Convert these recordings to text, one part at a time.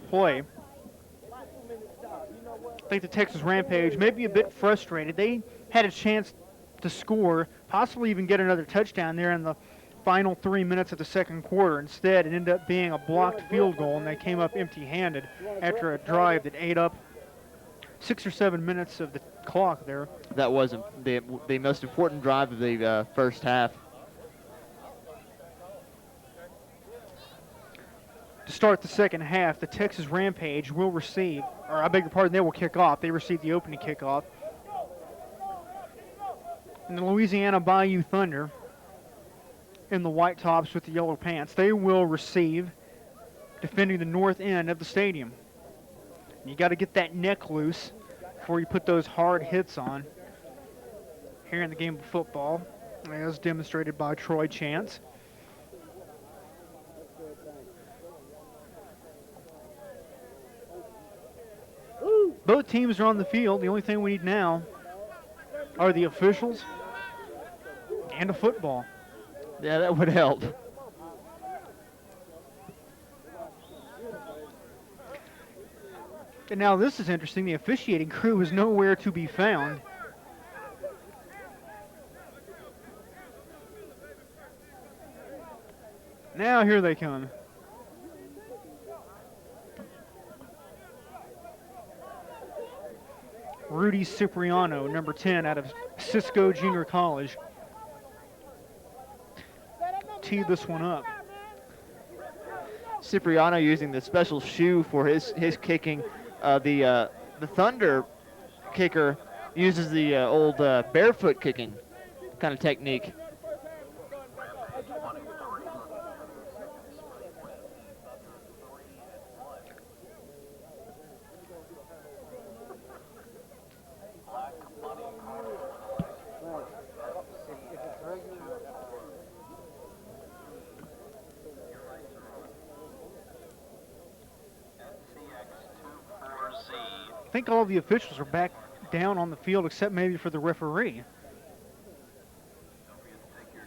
play. I think the Texas Rampage may be a bit frustrated. They had a chance to score, possibly even get another touchdown there in the final 3 minutes of the second quarter. Instead, it ended up being a blocked field goal, and they came up empty-handed after a drive that ate up 6 or 7 minutes of the clock there. That was the most important drive of the first half. To start the second half, the Texas Rampage will receive, or I beg your pardon, they will kick off. They receive the opening kickoff. And the Louisiana Thunder in the white tops with the yellow pants, they will receive, defending the north end of the stadium. You got to get that neck loose before you put those hard hits on here in the game of football, as demonstrated by Troy Chance. Both teams are on the field. The only thing we need now are the officials and a football. Yeah, that would help. And now this is interesting. The officiating crew is nowhere to be found. Now here they come. Rudy Cipriano, number 10 out of Cisco Junior College. Teed this one up. Cipriano using the special shoe for his kicking. The Thunder kicker uses the old barefoot kicking kind of technique. I think all of the officials are back down on the field except maybe for the referee.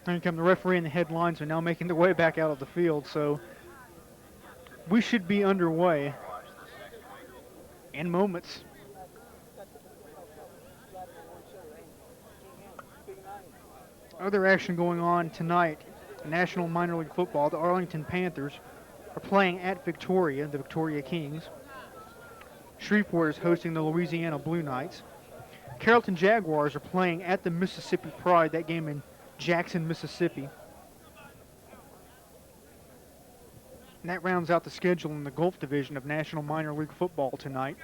Here come the referee and the head linesman now making their way back out of the field, so we should be underway in moments. Other action going on tonight in National Minor League Football. The Arlington Panthers are playing at Victoria, the Victoria Kings. Shreveport is hosting the Louisiana Blue Knights. Carrollton Jaguars are playing at the Mississippi Pride, that game in Jackson, Mississippi. And that rounds out the schedule in the Gulf Division of National Minor League Football tonight.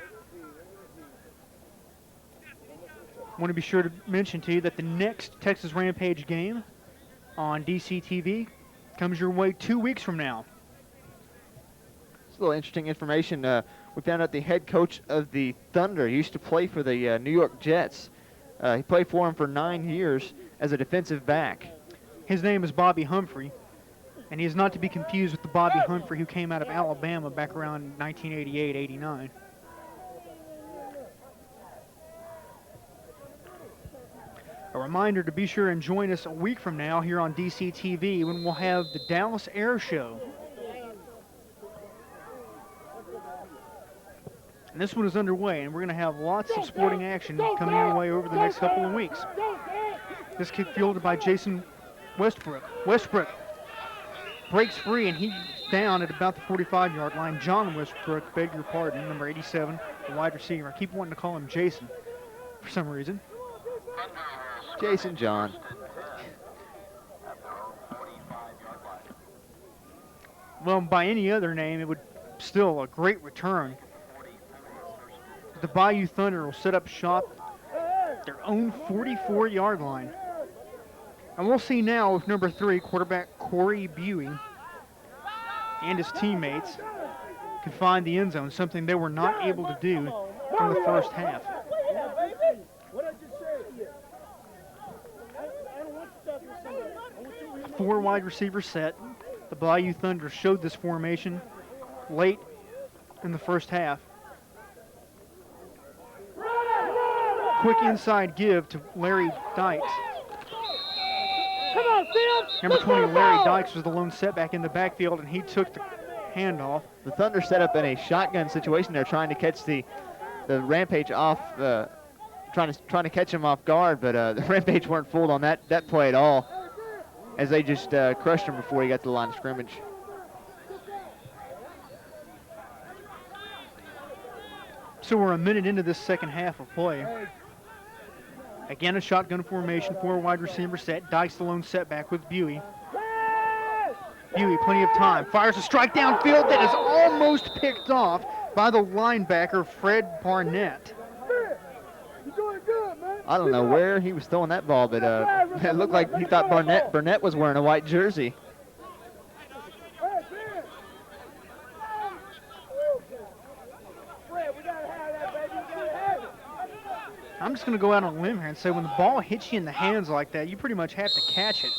I want to be sure to mention to you that the next Texas Rampage game on DCTV comes your way 2 weeks from now. It's a little interesting information. We found out the head coach of the Thunder used to play for the New York Jets. He played for him for 9 years as a defensive back. His name is Bobby Humphrey, and he is not to be confused with the Bobby Humphrey who came out of Alabama back around 1988-89. A reminder to be sure and join us a week from now here on DCTV when we'll have the Dallas Air Show. And this one is underway, and we're going to have lots of sporting action coming your way over the next couple of weeks. This kick fielded by Jason Westbrook. Westbrook breaks free, and he's down at about the 45-yard line. John Westbrook, beg your pardon, number 87, the wide receiver. I keep wanting to call him Jason for some reason. Jason John. Well, by any other name, it would still a great return. The Bayou Thunder will set up shop at their own 44-yard line. And we'll see now if number 3, quarterback Corey Buey, and his teammates can find the end zone, something they were not able to do in the first half. Four wide receiver set. The Bayou Thunder showed this formation late in the first half. Quick inside give to Larry Dykes. Number 20, Larry Dykes, was the lone setback in the backfield, and he took the handoff. The Thunder set up in a shotgun situation. They're trying to catch the Rampage off, trying to catch him off guard, but the Rampage weren't fooled on that play at all, as they just crushed him before he got to the line of scrimmage. So we're a minute into this second half of play. Again, a shotgun formation, 4 wide receiver set. Dykes the lone setback with Buey. Buey, plenty of time, fires a strike downfield that is almost picked off by the linebacker, Fred Barnett. I don't know where he was throwing that ball, but it looked like he thought Burnett was wearing a white jersey. I'm just going to go out on a limb here and say when the ball hits you in the hands like that, you pretty much have to catch it.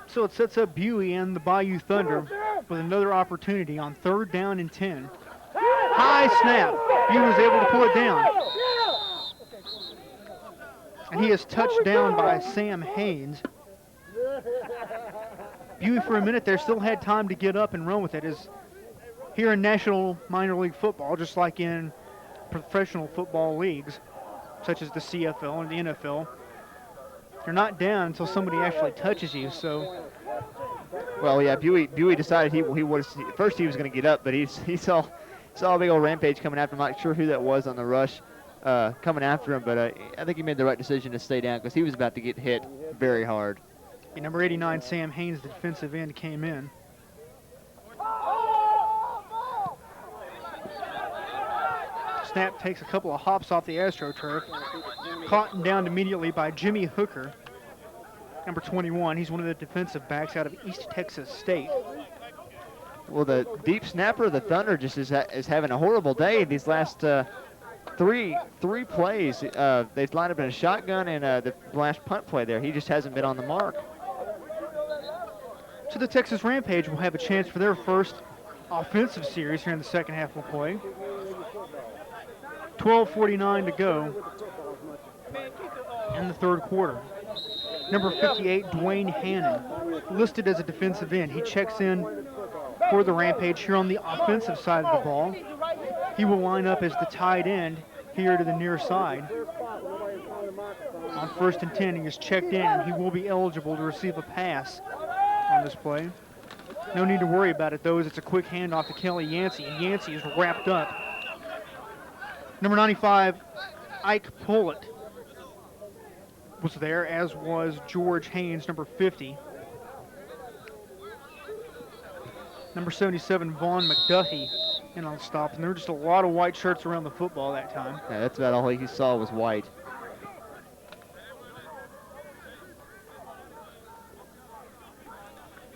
So it sets up Buey and the Bayou Thunder with another opportunity on 3rd down and 10. High snap. Buey was able to pull it down. And he is touched down by Sam Haynes. Buey for a minute there still had time to get up and run with it. As here in National Minor League Football, just like in professional football leagues, such as the CFL and the NFL, you're not down until somebody actually touches you. So, well, yeah, Buey decided he was first he was going to get up, but he saw a big old Rampage coming after him. I'm not sure who that was on the rush coming after him, but I think he made the right decision to stay down because he was about to get hit very hard. Number 89, Sam Haynes, the defensive end, came in. Snap takes a couple of hops off the AstroTurf. Caught and downed immediately by Jimmy Hooker, number 21. He's one of the defensive backs out of East Texas State. Well, the deep snapper of the Thunder just is having a horrible day these last three plays. They've lined up in a shotgun and the last punt play there. He just hasn't been on the mark. So the Texas Rampage will have a chance for their first offensive series here in the second half of play. 12:49 to go in the third quarter. Number 58, Dwayne Hannon, listed as a defensive end. He checks in for the Rampage here on the offensive side of the ball. He will line up as the tight end here to the near side. On 1st and 10, he is checked in, and he will be eligible to receive a pass on this play. No need to worry about it, though, as it's a quick handoff to Kelly Yancey, and Yancey is wrapped up. Number 95, Ike Pullett, was there, as was George Haynes, number 50. Number 77, Vaughn McDuffie, in on the stop, and there were just a lot of white shirts around the football that time. Yeah, that's about all he saw was white.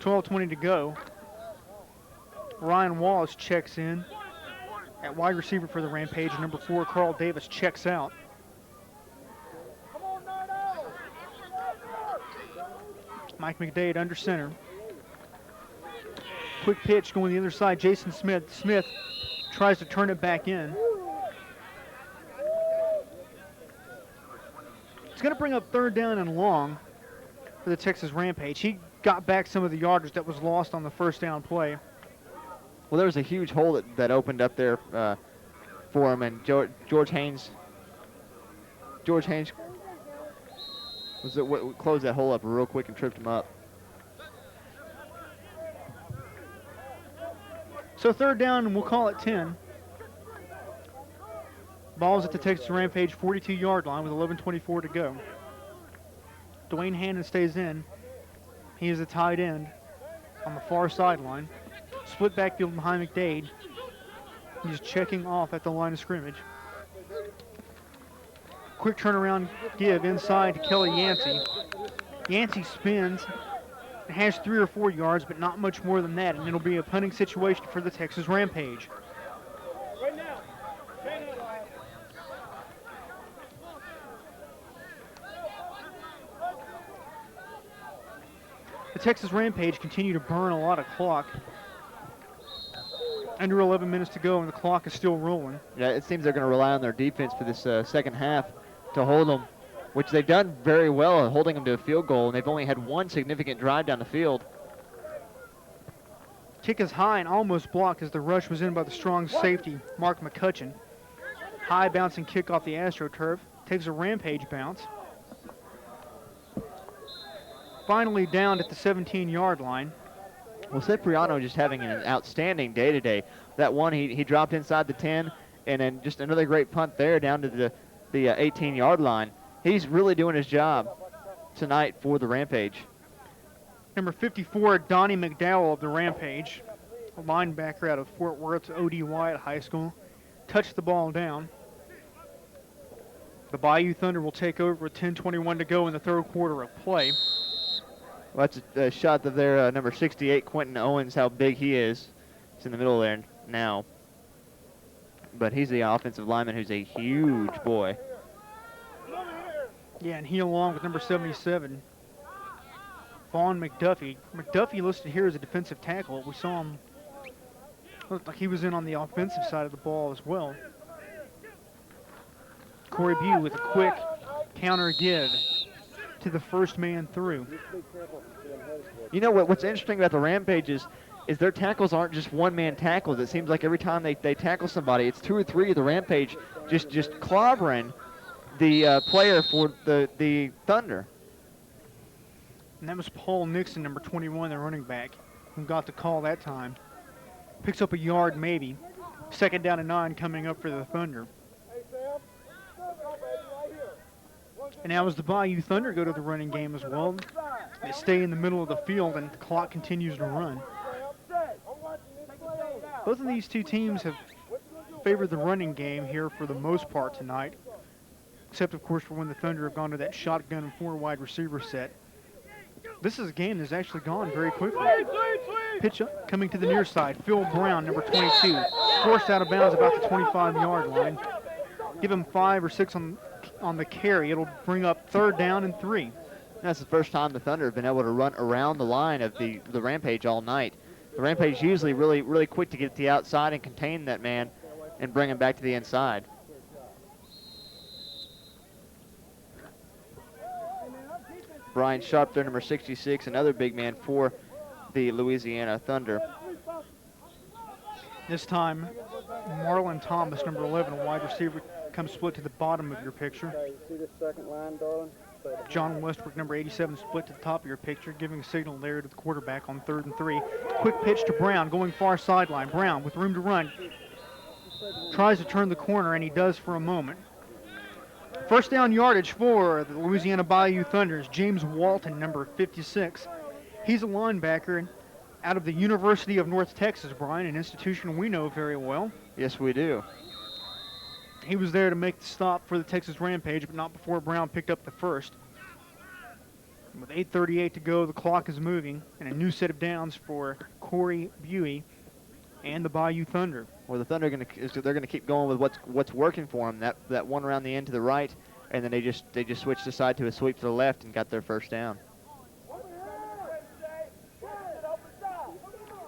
$12:20 to go. Ryan Wallace checks in at wide receiver for the Rampage. Number 4, Carl Davis, checks out. Mike McDade under center. Quick pitch going the other side. Jason Smith. Smith tries to turn it back in. It's going to bring up 3rd down and long for the Texas Rampage. He got back some of the yardage that was lost on the 1st down play. Well, there was a huge hole that opened up there for him, and George Haynes was what closed that hole up real quick and tripped him up. So 3rd down, and we'll call it 10. Ball's at the Texas Rampage 42-yard line with 11:24 to go. Dwayne Hannon stays in. He is a tight end on the far sideline. Split backfield behind McDade. He's checking off at the line of scrimmage. Quick turnaround give inside to Kelly Yancey. Yancey spins and has 3 or 4 yards, but not much more than that, and it'll be a punting situation for the Texas Rampage. The Texas Rampage continue to burn a lot of clock. Under 11 minutes to go, and the clock is still rolling. Yeah, it seems they're going to rely on their defense for this second half to hold them which they've done very well at holding them to a field goal, and they've only had one significant drive down the field. Kick is high and almost blocked as the rush was in by the strong safety, Mark McCutcheon. High bouncing kick off the AstroTurf. Takes a Rampage bounce. Finally down at the 17-yard line. Well, Cipriano just having an outstanding day today. That one, he dropped inside the 10, and then just another great punt there down to the 18-yard line. He's really doing his job tonight for the Rampage. Number 54, Donnie McDowell of the Rampage, a linebacker out of Fort Worth's O.D. Wyatt High School, touched the ball down. The Bayou Thunder will take over with 10:21 to go in the third quarter of play. Well, that's a shot of their number 68, Quentin Owens, how big he is. He's in the middle there now. But he's the offensive lineman who's a huge boy. Yeah, and he along with number 77, Vaughn McDuffie. McDuffie listed here as a defensive tackle. We saw him, looked like he was in on the offensive side of the ball as well. Corey Bew with a quick counter give to the first man through. You know what's interesting about the Rampage is their tackles aren't just one-man tackles. It seems like every time they tackle somebody, it's two or three of the Rampage just clobbering the player for the Thunder. And that was Paul Nixon, number 21, the running back, who got the call that time. Picks up a yard maybe. 2nd down and 9 coming up for the Thunder. And now as the Bayou Thunder go to the running game as well, they stay in the middle of the field and the clock continues to run. Both of these two teams have favored the running game here for the most part tonight, except of course for when the Thunder have gone to that shotgun and 4 wide receiver set. This is a game that's actually gone very quickly. Pitch up, coming to the near side. Phil Brown, number 22, forced out of bounds about the 25-yard line. Give him 5 or 6 on the carry. It'll bring up 3rd down and 3. That's the first time the Thunder have been able to run around the line of the Rampage all night. The Rampage usually really quick to get to the outside and contain that man and bring him back to the inside. Brian Sharp there, number 66, another big man for the Louisiana Thunder. This time, Marlon Thomas, number 11, a wide receiver, comes split to the bottom of your picture. See this second line, darling? John Westbrook, number 87, split to the top of your picture, giving a signal there to the quarterback on 3rd and 3. Quick pitch to Brown, going far sideline. Brown with room to run. Tries to turn the corner, and he does for a moment. First down yardage for the Louisiana Bayou Thunders. James Walton, number 56. He's a linebacker out of the University of North Texas, Brian, an institution we know very well. Yes, we do. He was there to make the stop for the Texas Rampage, but not before Brown picked up the first. With 8:38 to go, the clock is moving, and a new set of downs for Corey Buey and the Bayou Thunder. Well, the Thunder they're gonna keep going with what's working for them. That one around the end to the right, and then they just switched aside to a sweep to the left and got their first down.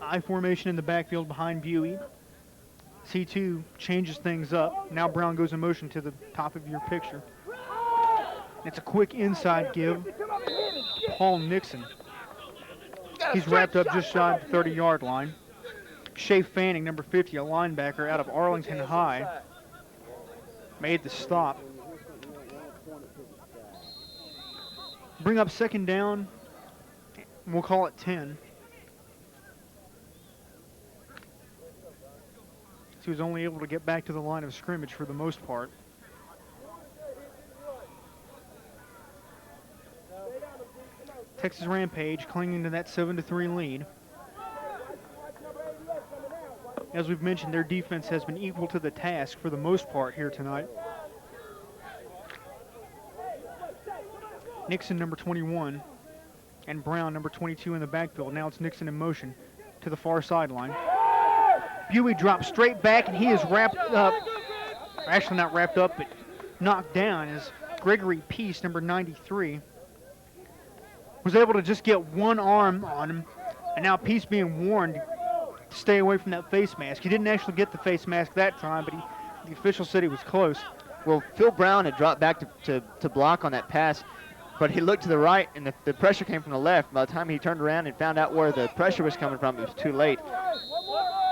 I formation in the backfield behind Buey. C2 changes things up. Now Brown goes in motion to the top of your picture. It's a quick inside give. Paul Nixon. He's wrapped up just shy of the 30-yard line. Shea Fanning, number 50, a linebacker out of Arlington High, made the stop. Bring up 2nd down. We'll call it 10. He was only able to get back to the line of scrimmage for the most part. Texas Rampage clinging to that 7-3 lead. As we've mentioned, their defense has been equal to the task for the most part here tonight. Nixon, number 21, and Brown, number 22 in the backfield. Now it's Nixon in motion to the far sideline. Buey drops straight back, and he is wrapped up, actually not wrapped up, but knocked down as Gregory Peace, number 93, was able to just get one arm on him, and now Peace being warned to stay away from that face mask. He didn't actually get the face mask that time, but the official said he was close. Well, Phil Brown had dropped back to block on that pass, but he looked to the right, and the pressure came from the left. By the time he turned around and found out where the pressure was coming from, it was too late.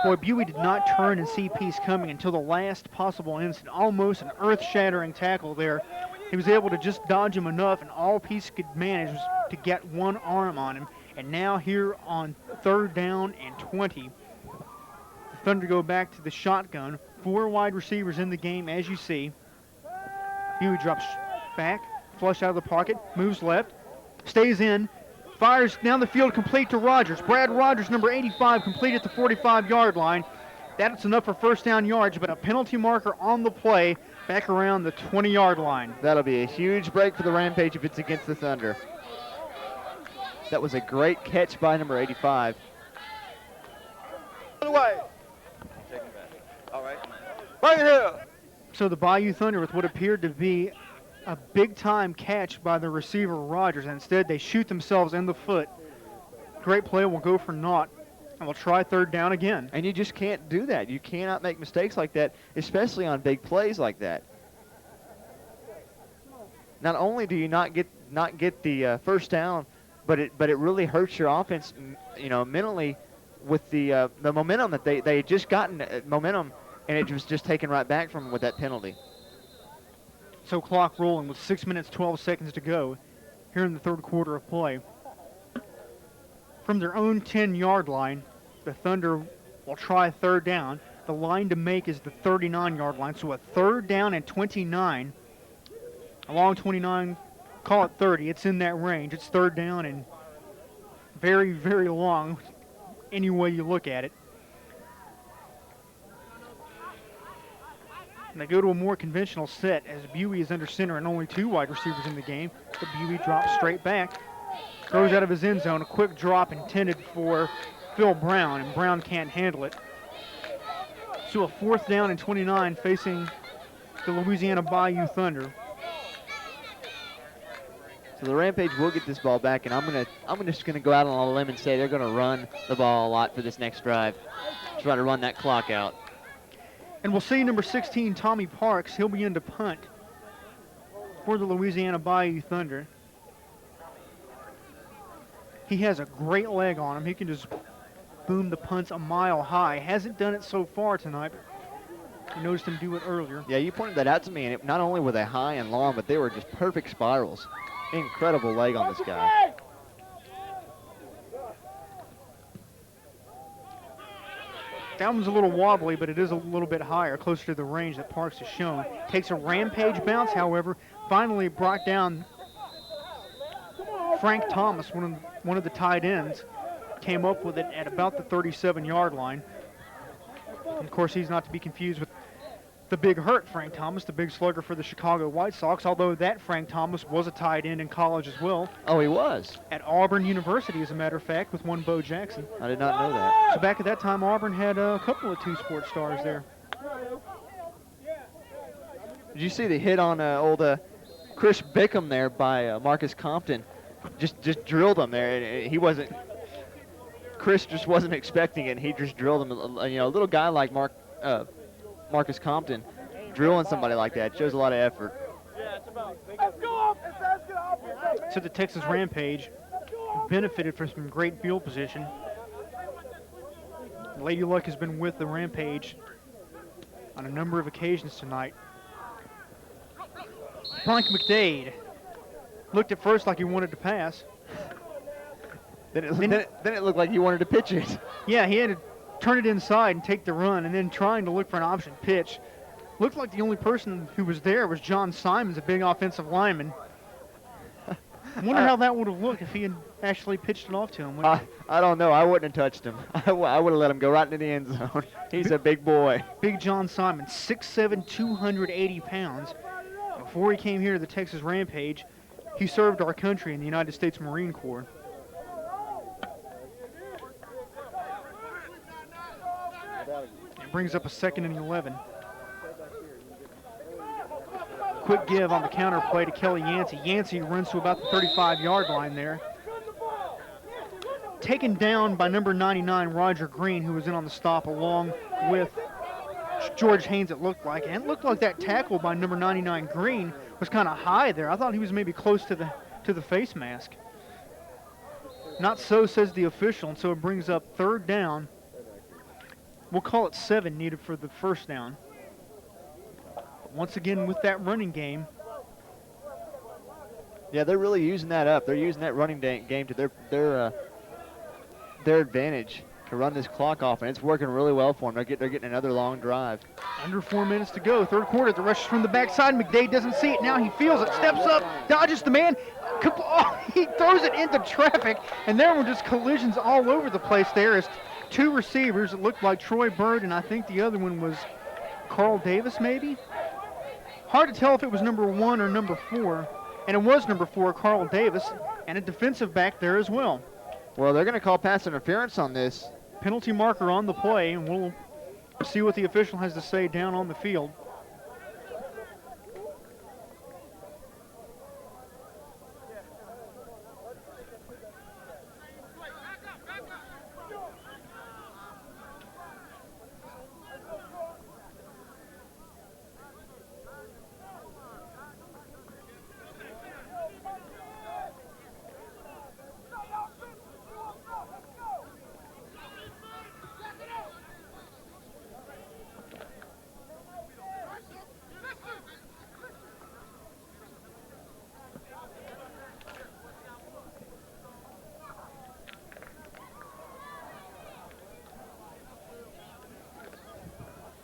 Boy, Buie did not turn and see Peace coming until the last possible instant. Almost an earth-shattering tackle there. He was able to just dodge him enough, and all Peace could manage was to get one arm on him. And now here on 3rd down and 20, the Thunder go back to the shotgun. 4 wide receivers in the game, as you see. Buie drops back, flush out of the pocket, moves left, stays in, fires down the field, complete to Rogers. Brad Rogers, number 85, complete at the 45-yard line. That's enough for 1st down yards, but a penalty marker on the play back around the 20-yard line. That'll be a huge break for the Rampage if it's against the Thunder. That was a great catch by number 85. Away. All right. Bring it here. So the Bayou Thunder with what appeared to be a big-time catch by the receiver Rogers. Instead, they shoot themselves in the foot. Great play will go for naught, and we'll try 3rd down again. And you just can't do that. You cannot make mistakes like that, especially on big plays like that. Not only do you not get the 1st down, but it really hurts your offense, mentally, with the momentum that they had just gotten momentum, and it was just taken right back from them with that penalty. So clock rolling with 6 minutes, 12 seconds to go here in the 3rd quarter of play. From their own 10-yard line, the Thunder will try 3rd down. The line to make is the 39-yard line, so a 3rd down and 29. Along 29, call it 30. It's in that range. It's 3rd down and very, very long any way you look at it. And they go to a more conventional set as Buie is under center and only 2 wide receivers in the game. But Buie drops straight back, throws out of his end zone, a quick drop intended for Phil Brown, and Brown can't handle it. So a 4th down and 29 facing the Louisiana Bayou Thunder. So the Rampage will get this ball back, and I'm just gonna go out on a limb and say they're gonna run the ball a lot for this next drive. Try to run that clock out. And we'll see number 16, Tommy Parks. He'll begin to punt for the Louisiana Bayou Thunder. He has a great leg on him. He can just boom the punts a mile high. Hasn't done it so far tonight, but I noticed him do it earlier. Yeah, you pointed that out to me, and not only were they high and long, but they were just perfect spirals. Incredible leg on this guy. That one's a little wobbly, but it is a little bit higher, closer to the range that Parks has shown. Takes a Rampage bounce, however, finally brought down Frank Thomas, one of the tight ends, came up with it at about the 37-yard line. And of course, he's not to be confused with the big hurt Frank Thomas, the big slugger for the Chicago White Sox, although that Frank Thomas was a tight end in college as well. Oh, he was? At Auburn University, as a matter of fact, with one Bo Jackson. I did not know that. So back at that time, Auburn had a couple of 2-sport stars there. Did you see the hit on old Chris Bickham there by Marcus Compton? Just drilled him there. He wasn't. Chris just wasn't expecting it. And he just drilled him. A little guy like Marcus Compton, drilling somebody like that shows a lot of effort. So the Texas Rampage benefited from some great field position. Lady Luck has been with the Rampage on a number of occasions tonight. Frank McDade looked at first like he wanted to pass. Then it looked like he wanted to pitch it. Yeah, he had to turn it inside and take the run, and then trying to look for an option pitch. Looked like the only person who was there was John Simons, a big offensive lineman. I wonder how that would have looked if he had actually pitched it off to him. I don't know. I wouldn't have touched him. I would have let him go right into the end zone. He's a big boy. Big John Simons, 6'7", 280 pounds. Before he came here to the Texas Rampage, he served our country in the United States Marine Corps. It brings up a 2nd and 11. Quick give on the counter play to Kelly Yancey. Yancey runs to about the 35-yard line there. Taken down by number 99, Roger Green, who was in on the stop along with George Haynes, it looked like. And it looked like that tackle by number 99 Green was kind of high there. I thought he was maybe close to the face mask. Not so, says the official, and so it brings up third down. We'll call it 7 needed for the first down. Once again with that running game. Yeah, they're really using that up. They're using that running game to their advantage to run this clock off, and it's working really well for them. They're getting another long drive. Under 4 minutes to go. Third quarter. The rush is from the backside. McDade doesn't see it. Now he feels it. Steps up. Dodges the man. Oh, he throws it into traffic, and there were just collisions all over the place there as 2 receivers. It looked like Troy Bird, and I think the other one was Carl Davis maybe. Hard to tell if it was number 1 or number 4. And it was number 4, Carl Davis, and a defensive back there as well. Well, they're going to call pass interference on this. Penalty marker on the play, and we'll see what the official has to say down on the field.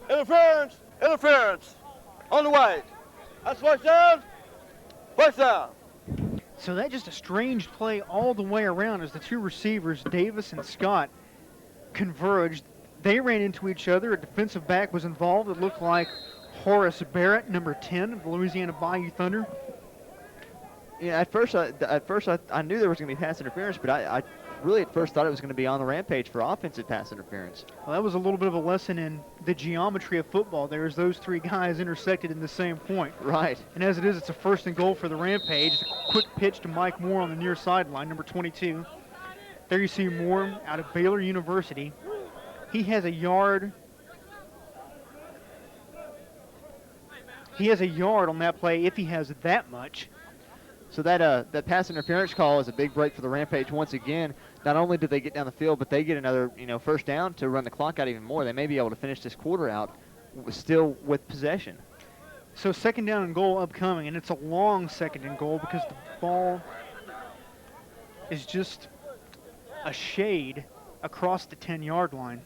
Interference! Interference! On the white. That's first down. First down. So that just a strange play all the way around as the 2 receivers, Davis and Scott, converged. They ran into each other. A defensive back was involved. It looked like Horace Barrett, number 10 of the Louisiana Bayou Thunder. Yeah, at first I knew there was going to be pass interference, but I really at first thought it was going to be on the Rampage for offensive pass interference. Well, that was a little bit of a lesson in the geometry of football there as those 3 guys intersected in the same point. Right. And as it is, it's a 1st and goal for the Rampage. A quick pitch to Mike Moore on the near sideline, number 22. There you see Moore out of Baylor University. He has a yard. He has a yard on that play if he has that much. So that pass interference call is a big break for the Rampage once again. Not only do they get down the field, but they get another first down to run the clock out even more. They may be able to finish this quarter out still with possession. So 2nd down and goal upcoming, and it's a long 2nd and goal because the ball is just a shade across the 10-yard line.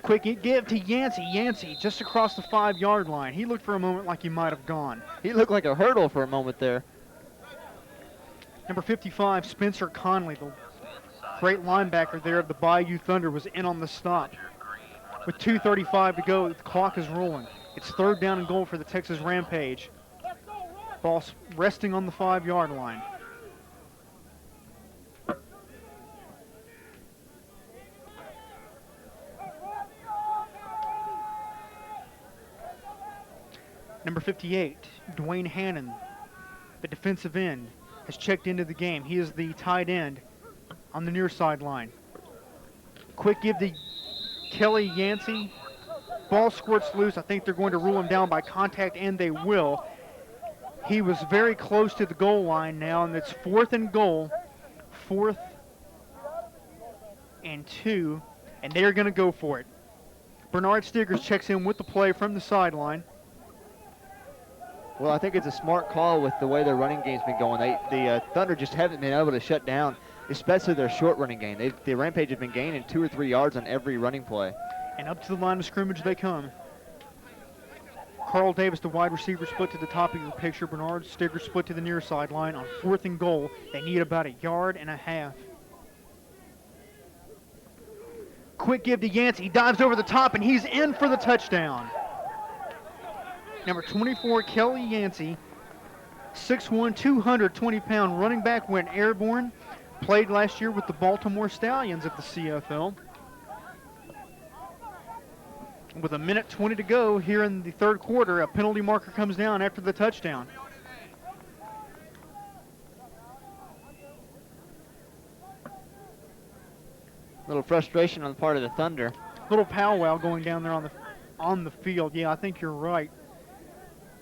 Quick give to Yancey. Yancey just across the 5-yard line. He looked for a moment like he might have gone. He looked like a hurdle for a moment there. Number 55, Spencer Conley, the great linebacker there of the Bayou Thunder, was in on the stop. With 2:35 to go, the clock is rolling. It's 3rd down and goal for the Texas Rampage. Ball resting on the 5-yard line. Number 58, Dwayne Hannon, the defensive end, has checked into the game. He is the tight end on the near sideline. Quick give to Kelly Yancey. Ball squirts loose. I think they're going to rule him down by contact, and they will. He was very close to the goal line now, and it's 4th and goal. 4th and 2, and they're going to go for it. Bernard Stiggers checks in with the play from the sideline. Well, I think it's a smart call with the way their running game's been going. The Thunder just haven't been able to shut down, especially their short running game. The Rampage have been gaining 2 or 3 yards on every running play. And up to the line of scrimmage they come. Carl Davis, the wide receiver, split to the top of your picture. Bernard Stiggers split to the near sideline on 4th and goal. They need about 1.5 yards. Quick give to Yancey. He dives over the top, and he's in for the touchdown. Number 24, Kelly Yancey, 6'1", 220-pound running back, went airborne. Played last year with the Baltimore Stallions of the CFL. With 1:20 to go here in the 3rd quarter, a penalty marker comes down after the touchdown. A little frustration on the part of the Thunder. Little powwow going down there on the field. Yeah, I think you're right.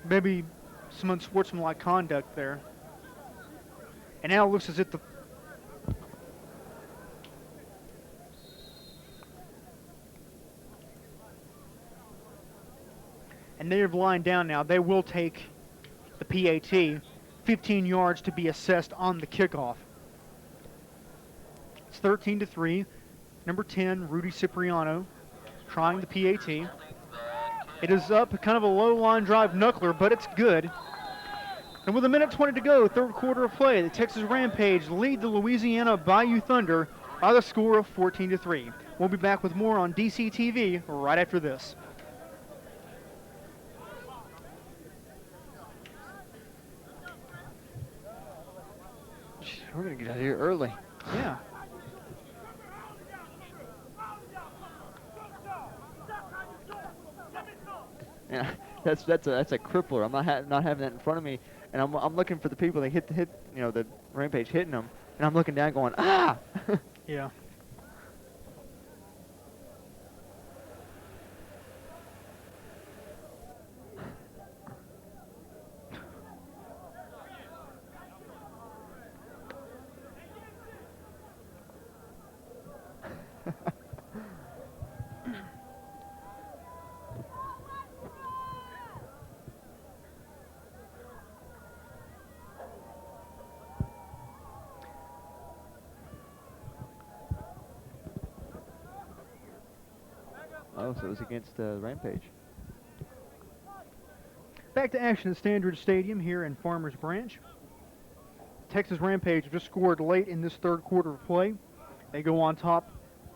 Maybe some unsportsmanlike conduct there. And now it looks as if the and they've lined down now. They will take the PAT, 15 yards to be assessed on the kickoff. It's 13-3. Number 10, Rudy Cipriano, trying the PAT. It is up, kind of a low line drive knuckler, but it's good. And with 1:20 to go, third quarter of play, the Texas Rampage lead the Louisiana Bayou Thunder by the score of 14-3. We'll be back with more on DCTV right after this. We're going to get out of here early. Yeah. Yeah, that's a crippler. I'm not having that in front of me, and I'm looking for the people that hit the Rampage hitting them, and I'm looking down going, ah. Yeah. Oh, so it was against Rampage. Back to action at Standridge Stadium here in Farmers Branch. Texas Rampage just scored late in this third quarter of play. They go on top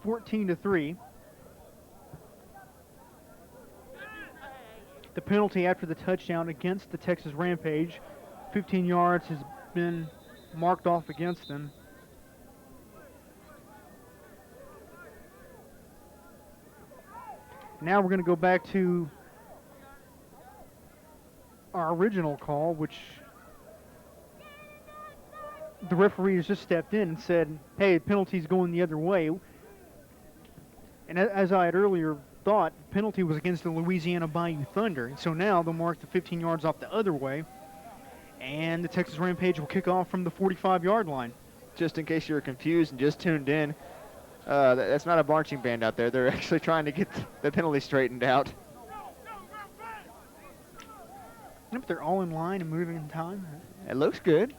14-3. The penalty after the touchdown against the Texas Rampage, 15 yards, has been marked off against them. Now we're going to go back to our original call, which the referee has just stepped in and said, hey, penalty's going the other way. And as I had earlier thought, penalty was against the Louisiana Bayou Thunder. And so now they'll mark the 15 yards off the other way, and the Texas Rampage will kick off from the 45-yard line. Just in case you were confused and just tuned in, that's not a marching band out there. They're actually trying to get the penalty straightened out. If they're all in line and moving in time. It looks good.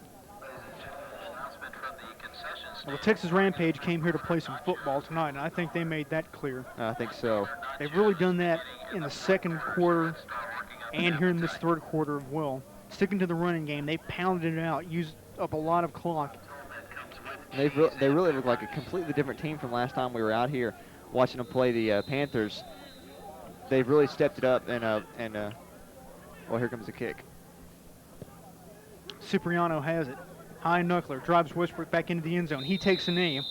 Well, the Texas Rampage came here to play some football tonight, and I think they made that clear. I think so. They've really done that in the second quarter and here in this third quarter as well. Sticking to the running game, they pounded it out, used up a lot of clock. They really look like a completely different team from last time we were out here watching them play the Panthers. They've really stepped it up, and well, here comes the kick. Cipriano has it. High knuckler, drives Westbrook back into the end zone. He takes a knee.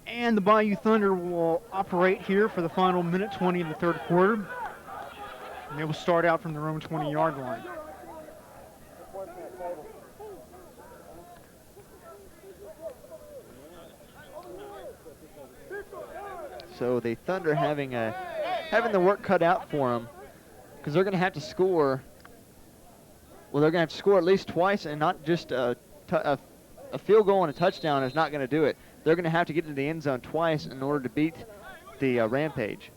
And the Bayou Thunder will operate here for the final 1:20 of the third quarter. And they will start out from their own 20-yard line. So the Thunder having the work cut out for them, because they're going to have to score. Well, they're going to have to score at least twice, and not just a field goal and a touchdown is not going to do it. They're going to have to get to the end zone twice in order to beat the Rampage.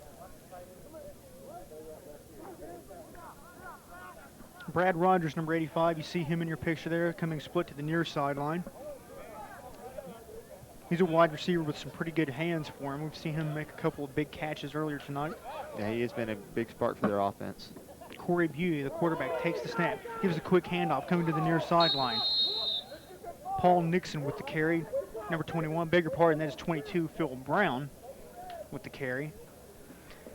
Brad Rogers, number 85, you see him in your picture there, coming split to the near sideline. He's a wide receiver with some pretty good hands for him. We've seen him make a couple of big catches earlier tonight. Yeah, he has been a big spark for their offense. Corey Beauty, the quarterback, takes the snap, gives a quick handoff, coming to the near sideline. Paul Nixon with the carry, number 21, beg your pardon, that is 22, Phil Brown with the carry.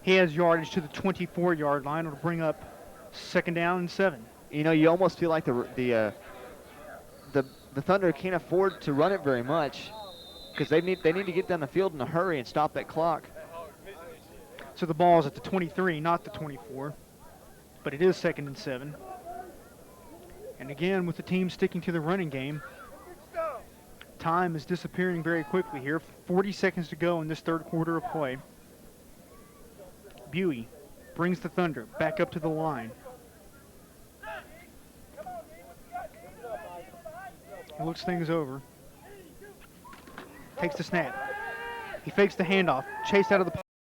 He has yardage to the 24-yard line. It'll bring up second down and 7. You know, you almost feel like the Thunder can't afford to run it very much, because they need to get down the field in a hurry and stop that clock. So the ball is at the 23, not the 24. But it is second and 7. And again, with the team sticking to the running game, time is disappearing very quickly here. 40 seconds to go in this third quarter of play. Buey brings the Thunder back up to the line. He looks things over. Takes the snap. He fakes the handoff. Chased out of the